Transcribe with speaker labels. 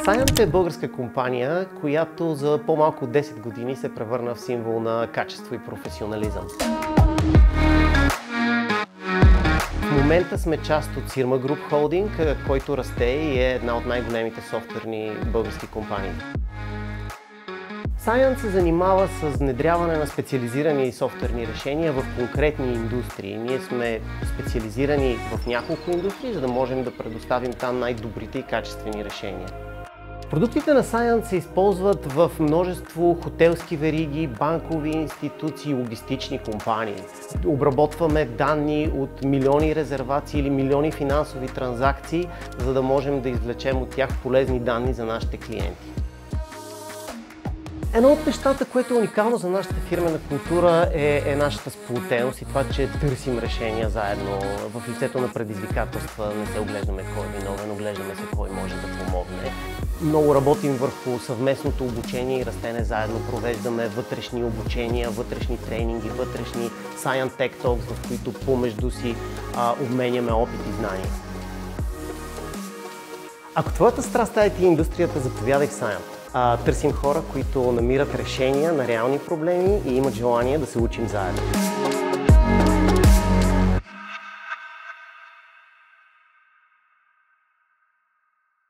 Speaker 1: Cyient е българска компания, която за по-малко от 10 години се превърна в символ на качество и професионализъм. В момента сме част от Sirma Group Holding, който расте и е една от най-големите софтуерни български компании. Cyient се занимава с внедряване на специализирани софтуерни решения в конкретни индустрии. Ние сме специализирани в няколко индустрии, за да можем да предоставим там най-добрите и качествени решения. Продуктите на Cyient се използват в множество хотелски вериги, банкови институции, логистични компании. Обработваме данни от милиони резервации или милиони финансови транзакции, за да можем да извлечем от тях полезни данни за нашите клиенти. Едно от нещата, което е уникално за нашата фирмена култура е нашата сплотеност и това, че търсим решения заедно в лицето на предизвикателства. Не се оглеждаме кой е виновен, оглеждаме се кой може да помогне. Много работим върху съвместното обучение и растене заедно. Провеждаме вътрешни обучения, вътрешни тренинги, вътрешни Cyient Tech Talks, в които помежду си обменяме опит и знания. Ако твоята страст е IT индустрията, заповядай в Cyient. Търсим хора, които намират решения на реални проблеми и имат желание да се учим заедно.